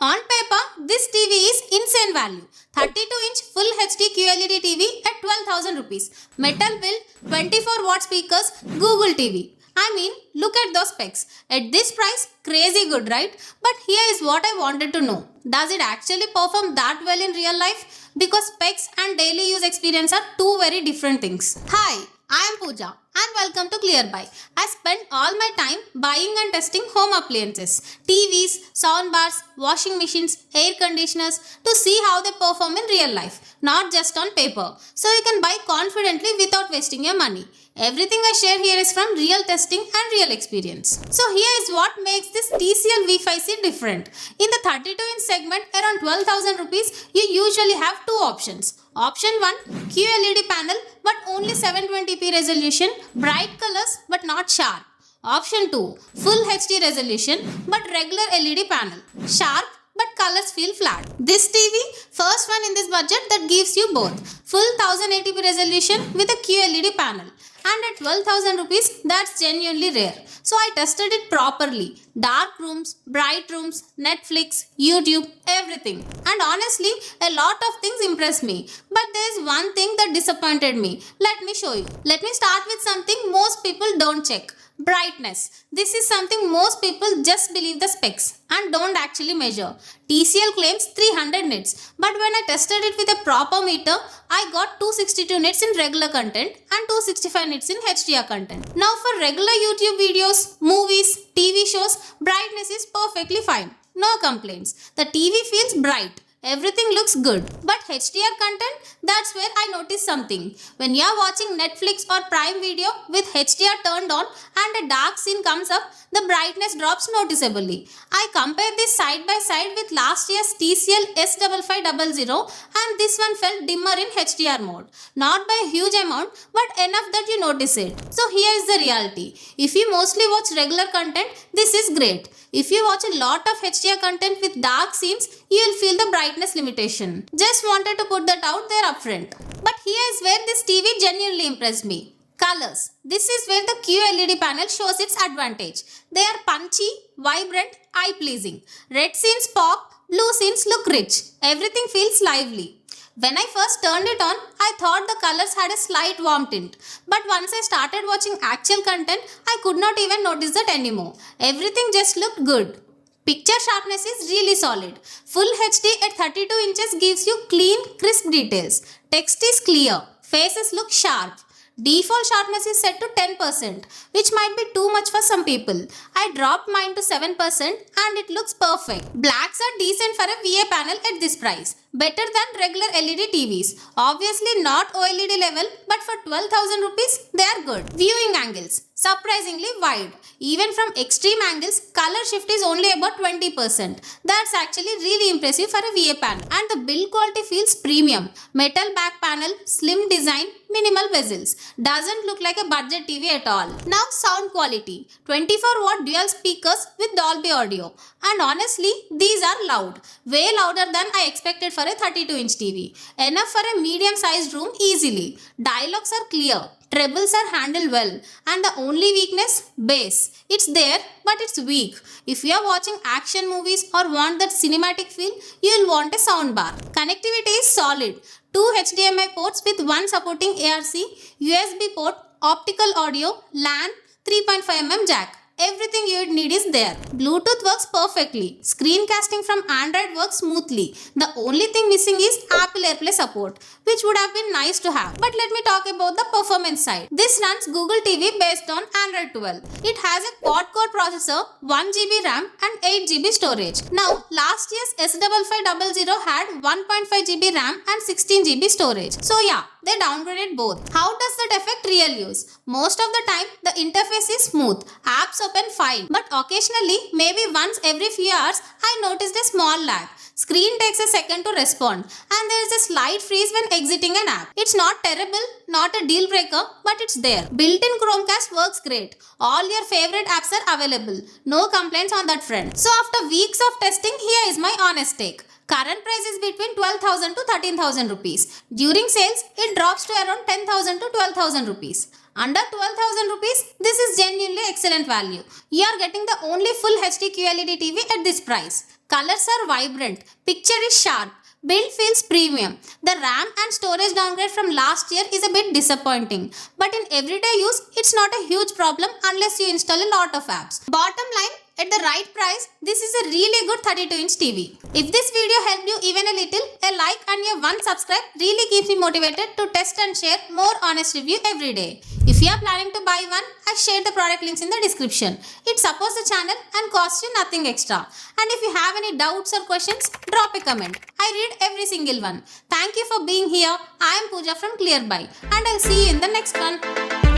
On paper, this TV is insane value. 32-inch full HD QLED TV at 12,000 rupees. Metal build, 24 watt speakers, Google TV. I mean, look at those specs. At this price, crazy good, right? But here is what I wanted to know. Does it actually perform that well in real life? Because specs and daily use experience are two very different things. Hi, I am Pooja and welcome to ClearBuy. I spend all my time buying and testing home appliances, TVs, soundbars, washing machines, air conditioners to see how they perform in real life, not just on paper. So you can buy confidently without wasting your money. Everything I share here is from real testing and real experience. So here is what makes this TCL V5C different. In the 32-inch segment around 12,000 rupees, you usually have two options. Option 1, QLED panel but only 720p resolution, bright colors but not sharp. Option 2, full HD resolution but regular LED panel, sharp but colors feel flat. This TV, first one in this budget that gives you both. Full 1080p resolution with a QLED panel. And at 12,000 rupees, that's genuinely rare. So I tested it properly. Dark rooms, bright rooms, Netflix, YouTube, everything. And honestly, a lot of things impressed me. But there is one thing that disappointed me. Let me show you. Let me start with something most people don't check. Brightness. This is something most people just believe the specs and don't actually measure. TCL claims 300 nits, but when I tested it with a proper meter, I got 262 nits in regular content and 265 nits in HDR content. Now for regular YouTube videos, movies, TV shows, brightness is perfectly fine. No complaints. The TV feels bright. Everything looks good. But HDR content, that's where I noticed something. When you are watching Netflix or Prime Video with HDR turned on and a dark scene comes up, the brightness drops noticeably. I compared this side by side with last year's TCL S5500 and this one felt dimmer in HDR mode. Not by a huge amount, but enough that you notice it. So here is the reality. If you mostly watch regular content, this is great. If you watch a lot of HDR content with dark scenes, you will feel the brightness limitation. Just wanted to put that out there upfront. But here is where this TV genuinely impressed me. Colors. This is where the QLED panel shows its advantage. They are punchy, vibrant, eye-pleasing. Red scenes pop, blue scenes look rich. Everything feels lively. When I first turned it on, I thought the colors had a slight warm tint. But once I started watching actual content, I could not even notice that anymore. Everything just looked good. Picture sharpness is really solid. Full HD at 32 inches gives you clean, crisp details. Text is clear. Faces look sharp. Default sharpness is set to 10%, which might be too much for some people. I dropped mine to 7% and it looks perfect. Blacks are decent for a VA panel at this price. Better than regular LED TVs. Obviously not OLED level, but for 12,000 rupees, they are good. Viewing angles. Surprisingly wide. Even from extreme angles, color shift is only about 20%. That's actually really impressive for a VA panel. And the build quality feels premium. Metal back panel, slim design, minimal bezels. Doesn't look like a budget TV at all. Now sound quality. 24 watt dual speakers with Dolby audio. And honestly, these are loud. Way louder than I expected for a 32-inch TV. Enough for a medium-sized room easily. Dialogues are clear. Trebles are handled well. And the only weakness? Bass. It's there, but it's weak. If you are watching action movies or want that cinematic feel, you will want a soundbar. Connectivity is solid. 2 HDMI ports with one supporting ARC, USB port, optical audio, LAN, 3.5mm jack. Everything you would need is there. Bluetooth works perfectly. Screencasting from Android works smoothly. The only thing missing is Apple AirPlay support, which would have been nice to have. But let me talk about the performance side. This runs Google TV based on Android 12. It has a quad-core processor, 1GB RAM and 8GB storage. Now, last year's S5500 had 1.5GB RAM and 16GB storage. So yeah, they downgraded both. How does that affect real use? Most of the time, the interface is smooth. Apps open fine. But occasionally, maybe once every few hours, I noticed a small lag. Screen takes a second to respond and there is a slight freeze when exiting an app. It's not terrible, not a deal breaker, but it's there. Built-in Chromecast works great. All your favorite apps are available. No complaints on that front. So after weeks of testing, here is my honest take. Current price is between 12,000 to 13,000 rupees. During sales, it drops to around 10,000 to 12,000 rupees. Under 12,000 rupees, this is genuinely excellent value. You are getting the only full HD QLED TV at this price. Colors are vibrant. Picture is sharp. Build feels premium. The RAM and storage downgrade from last year is a bit disappointing. But in everyday use, it's not a huge problem unless you install a lot of apps. Bottom line, at the right price, this is a really good 32-inch TV. If this video helped you even a little, a like and your one subscribe really keeps me motivated to test and share more honest review every day. If you are planning to buy one, I shared the product links in the description. It supports the channel and costs you nothing extra. And if you have any doubts or questions, drop a comment. I read every single one. Thank you for being here. I am Pooja from ClearBuy and I'll see you in the next one.